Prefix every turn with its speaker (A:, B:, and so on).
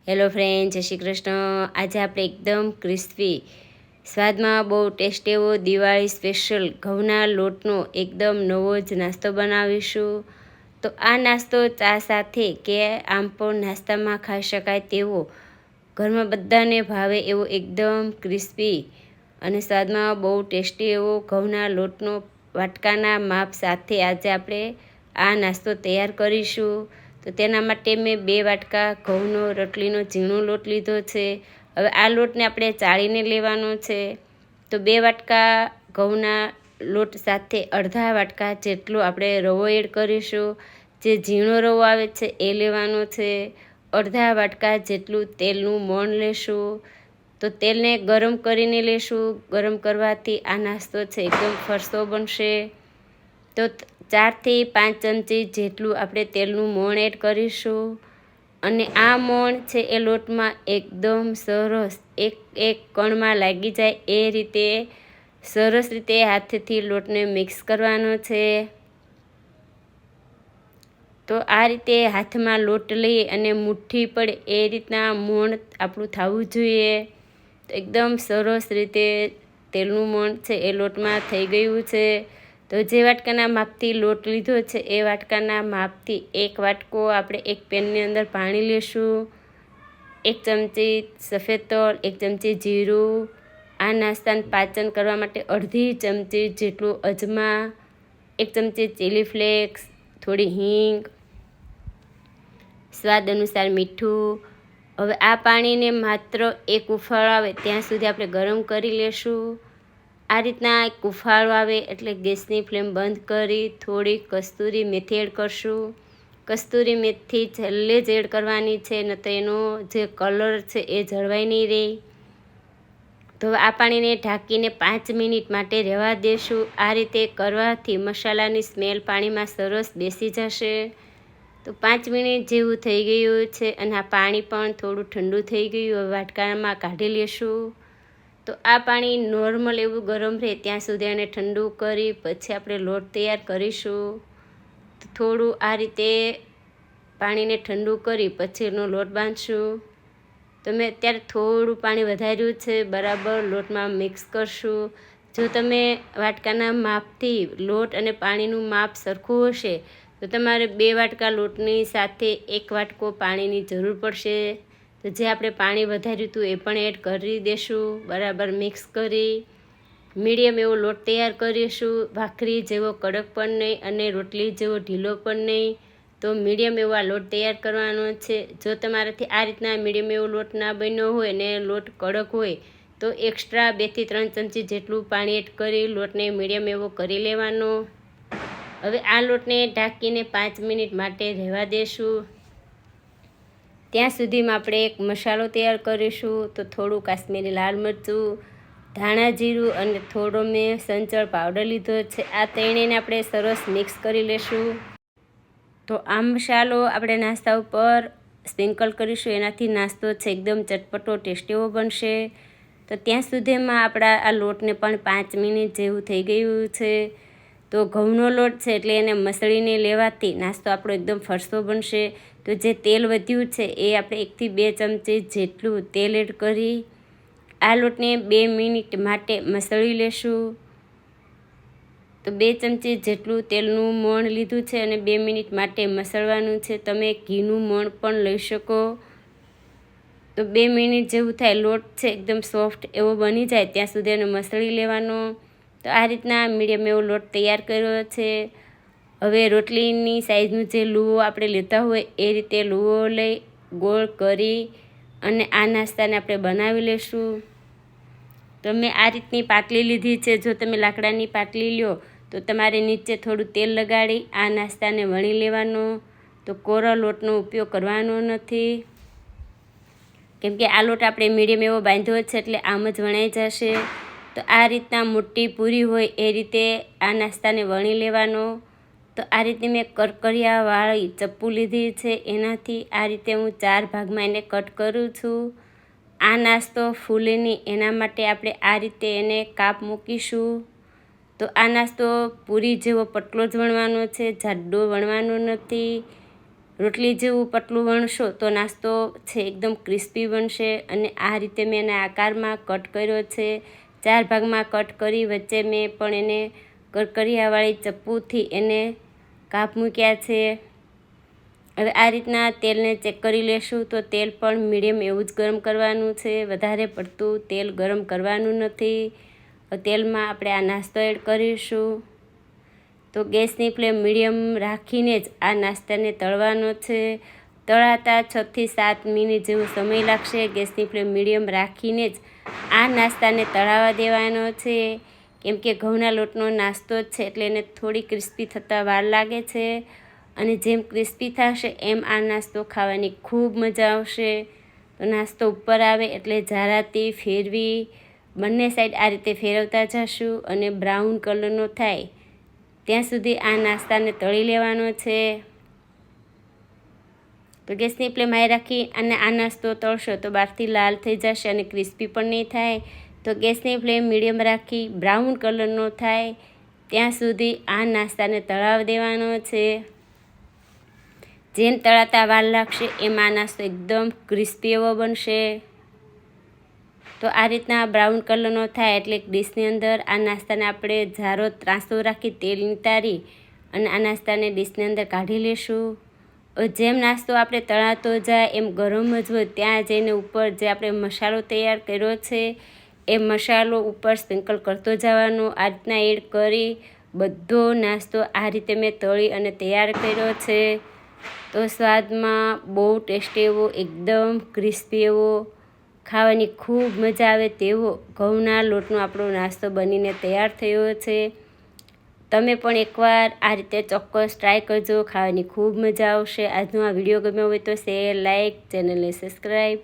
A: Hello friend, જય શ્રી કૃષ્ણ। આજે આપણે એકદમ ક્રિસ્પી, સ્વાદમાં બહુ ટેસ્ટી એવો દિવાળી સ્પેશિયલ ઘઉંના લોટનો એકદમ નવો જ નાસ્તો બનાવીશું। તો આ નાસ્તો ચા સાથે કે આમ પણ નાસ્તામાં ખાઈ શકાય તેવો, ઘરમાં બધાને ભાવે એવો એકદમ ક્રિસ્પી અને સ્વાદમાં બહુ ટેસ્ટી એવો ઘઉંના લોટનો વાટકાના માપ સાથે આજે આપણે આ નાસ્તો તૈયાર કરીશું। તો તેના માટે મેં 2 વાટકા ઘઉંનો રોટલીનો ઝીણો લોટ લીધો છે। હવે આ લોટને આપણે ચાળીને લેવાનો છે। તો 2 વાટકા ઘઉંના લોટ સાથે અડધા વાટકા જેટલો આપણે રવો એડ કરીશું। જે ઝીણો રવો આવે છે એ લેવાનો છે। અડધા વાટકા જેટલું તેલનું મોણ લેશું। તો તેલને ગરમ કરીને લેશું। ગરમ કરવાથી આ નાસ્તો છે એકદમ ફરસો બનશે। તો 4 થી 5 ચમચી જેટલું આપણે તેલનું મોણ એડ કરીશું। અને આ મોણ છે એ લોટમાં એકદમ સરસ એક કણમાં લાગી જાય એ રીતે સરસ રીતે હાથથી લોટને મિક્સ કરવાનો છે। તો આ રીતે હાથમાં લોટ લઈ અને મુઠ્ઠી પડે એ રીતના મોણ આપણું થવું જોઈએ। તો એકદમ સરસ રીતે તેલનું મોણ છે એ લોટમાં થઈ ગયું છે। તો જે વાટકાના માપથી લોટ લીધો છે એ વાટકાના માપથી 1 વાટકો આપણે એક પેનની અંદર પાણી લેશું। 1 ચમચી સફેદ તલ, 1 ચમચી જીરું, આ નાસ્તાને પાચન કરવા માટે અડધી ચમચી જેટલું અજમા, 1 ચમચી ચીલી ફ્લેક્સ, થોડી હિંગ, સ્વાદ અનુસાર મીઠું। હવે આ પાણીને માત્ર એક ઉફાળો આવે ત્યાં સુધી આપણે ગરમ કરી લેશું। આ રીતના એક ઉફાળો આવે એટલે ગેસની ફ્લેમ બંધ કરી થોડી કસ્તુરી મેથી એડ કરશું। કસ્તુરી મેથી છેલ્લે જ એડ કરવાની છે, ન તો એનો જે કલર છે એ જળવાઈ નહીં રહે। તો આ પાણીને ઢાંકીને 5 મિનિટ માટે રહેવા દેશું। આ રીતે કરવાથી મસાલાની સ્મેલ પાણીમાં સરસ બેસી જશે। તો 5 મિનિટ જેવું થઈ ગયું છે અને આ પાણી પણ થોડું ઠંડુ થઈ ગયું। હવે વાટકામાં કાઢી લેશું। તો આ પાણી નોર્મલ એવું ગરમ રહે ત્યાં સુધી એને ઠંડુ કરી પછી આપણે લોટ તૈયાર કરીશું। તો થોડું આ રીતે પાણીને ઠંડુ કરી પછી એનો લોટ બાંધશું। તો મેં અત્યારે થોડું પાણી વધાર્યું છે, બરાબર લોટમાં મિક્સ કરશું। જો તમે વાટકાના માપથી લોટ અને પાણીનું માપ સરખું હશે તો તમારે 2 વાટકા લોટની સાથે 1 વાટકો પાણીની જરૂર પડશે। તો જે આપણે પાણી વધાર્યું હતું એ પણ એડ કરી દેશું। બરાબર મિક્સ કરી મીડિયમ એવો લોટ તૈયાર કરીશું। ભાખરી જેવો કડક પણ નહીં અને રોટલી જેવો ઢીલો પણ નહીં। તો મીડિયમ એવો આ લોટ તૈયાર કરવાનો છે। જો તમારાથી આ રીતના મીડિયમ એવો લોટ ના બન્યો હોય ને લોટ કડક હોય તો એક્સ્ટ્રા 2 થી 3 ચમચી જેટલું પાણી એડ કરી લોટને મીડિયમ એવો કરી લેવાનો। હવે આ લોટને ઢાંકીને 5 મિનિટ માટે રહેવા દેશું। ત્યાં સુધીમાં આપણે એક મસાલો તૈયાર કરીશું। તો થોડું કાશ્મીરી લાલ મરચું, ધાણા જીરું અને થોડો મેં સંચળ પાવડર લીધો છે। આ ત્રણેયને આપણે સરસ મિક્સ કરી લેશું। તો આ મસાલો આપણે નાસ્તા ઉપર સ્પ્રિંકલ કરીશું, એનાથી નાસ્તો છે એકદમ ચટપટો ટેસ્ટી એવો બનશે। તો ત્યાં સુધીમાં આપણા આ લોટને પણ 5 મિનિટ જેવું થઈ ગયું છે। તો ઘઉંનો લોટ છે એટલે એને મસળીને લેવાથી નાસ્તો આપણો એકદમ ફરસો બનશે। તો જે તેલ વધ્યું છે એ આપણે 1 થી 2 ચમચી જેટલું તેલ એડ કરી આ લોટને 2 મિનિટ માટે મસળી લેશું। તો 2 ચમચી જેટલું તેલનું મોણ લીધું છે અને 2 મિનિટ માટે મસળવાનું છે। તમે ઘીનું મોણ પણ લઈ શકો। તો 2 મિનિટ જેવું થાય, લોટ છે એકદમ સોફ્ટ એવો બની જાય ત્યાં સુધી એને મસળી લેવાનો। તો આ રીતના મીડિયમ એવો લોટ તૈયાર કર્યો છે। હવે રોટલીની સાઈઝનું જે લુઓ આપણે લેતા હોય એ રીતે લુઓ લઈ ગોળ કરી અને આ નાસ્તાને આપણે બનાવી લેશું। તો મેં આ રીતની પાટલી લીધી છે। જો તમે લાકડાની પાટલી લ્યો તો તમારે નીચે થોડું તેલ લગાડી આ નાસ્તાને વણી લેવાનો। તો કોરો લોટનો ઉપયોગ કરવાનો નથી, કેમકે આ લોટ આપણે મીડિયમ એવો બાંધ્યો છે એટલે આમ જ વણાઈ જશે। તો આ રીતના મોટી પૂરી હોય એ રીતે આ નાસ્તાને વણી લેવાનો। તો આ રીતે મેં કરકરિયાવાળી ચપ્પુ લીધી છે, એનાથી આ રીતે હું 4 ભાગમાં એને કટ કરું છું। આ નાસ્તો ફૂલે નહીં એના માટે આપણે આ રીતે એને કાપ મૂકીશું। તો આ નાસ્તો પૂરી જેવો પતલો જ વણવાનો છે, જાડો વણવાનો નથી। રોટલી જેવું પતલું વણશો તો નાસ્તો છે એકદમ ક્રિસ્પી બનશે. અને આ રીતે મેં એના આકારમાં કટ કર્યો છે. 4 ભાગમાં કટ કરી વચ્ચે મેં પણ એને કરકરિયાવાળી ચપ્પુથી એને કાપ મૂક્યા છે. હવે આ રીતના તેલને ચેક કરી લેશું. તો તેલ પણ મીડિયમ એવું જ ગરમ કરવાનું છે, વધારે પડતું તેલ ગરમ કરવાનું નથી. તેલમાં આપણે આ નાસ્તો એડ કરીશું. તો ગેસની ફ્લેમ મીડિયમ રાખીને જ આ નાસ્તાને તળવાનો છે. તળાતા 6 થી 7 મિનિટ જેવો સમય લાગશે. ગેસની ફ્લેમ મીડિયમ રાખીને જ આ નાસ્તાને તળાવવા દેવાનો છે, કેમ કે ઘઉંના લોટનો નાસ્તો જ છે એટલે એને થોડી ક્રિસ્પી થતાં વાર લાગે છે. અને જેમ ક્રિસ્પી થશે એમ આ નાસ્તો ખાવાની ખૂબ મજા આવશે. તો નાસ્તો ઉપર આવે એટલે જરાથી ફેરવી બંને સાઈડ આ રીતે ફેરવતા જશું અને બ્રાઉન કલરનો થાય ત્યાં સુધી આ નાસ્તાને તળી લેવાનો છે. તો ગેસની ફ્લેમ હાઈ રાખી અને આ નાસ્તો તળશો તો બહારથી લાલ થઈ જશે અને ક્રિસ્પી પણ નહીં થાય. તો ગેસની ફ્લેમ મીડિયમ રાખી બ્રાઉન કલરનો થાય ત્યાં સુધી આ નાસ્તાને તળાવી દેવાનો છે. જેમ તળાતા વાર લાગશે એમ આ નાસ્તો એકદમ ક્રિસ્પી એવો બનશે. તો આ રીતના બ્રાઉન કલરનો થાય એટલે એક ડીશની અંદર આ નાસ્તાને આપણે ઝારો ત્રાંસો રાખી તેલ નિતારી અને આ નાસ્તાને ડીશની અંદર કાઢી લેશું. જેમ નાસ્તો આપણે તળાતો જાય એમ ગરમ જ હોય ત્યાં જઈને ઉપર જે આપણે મસાલો તૈયાર કર્યો છે એ મસાલો ઉપર સ્પ્રિંકલ કરતો જવાનો. આ રીતના એડ કરી બધો નાસ્તો આ રીતે મેં તળી અને તૈયાર કર્યો છે. તો સ્વાદમાં બહુ ટેસ્ટી એવો એકદમ ક્રિસ્પી એવો ખાવાની ખૂબ મજા આવે તેવો ઘઉંના લોટનો આપણો નાસ્તો બનીને તૈયાર થયો છે. તમે પણ એકવાર આ રીતે ચોક્કસ ટ્રાય કરજો, ખાવાની ખૂબ મજા આવશે. આજનો આ વિડીયો ગમ્યો હોય તો શેર, લાઇક, ચેનલને સબસ્ક્રાઈબ.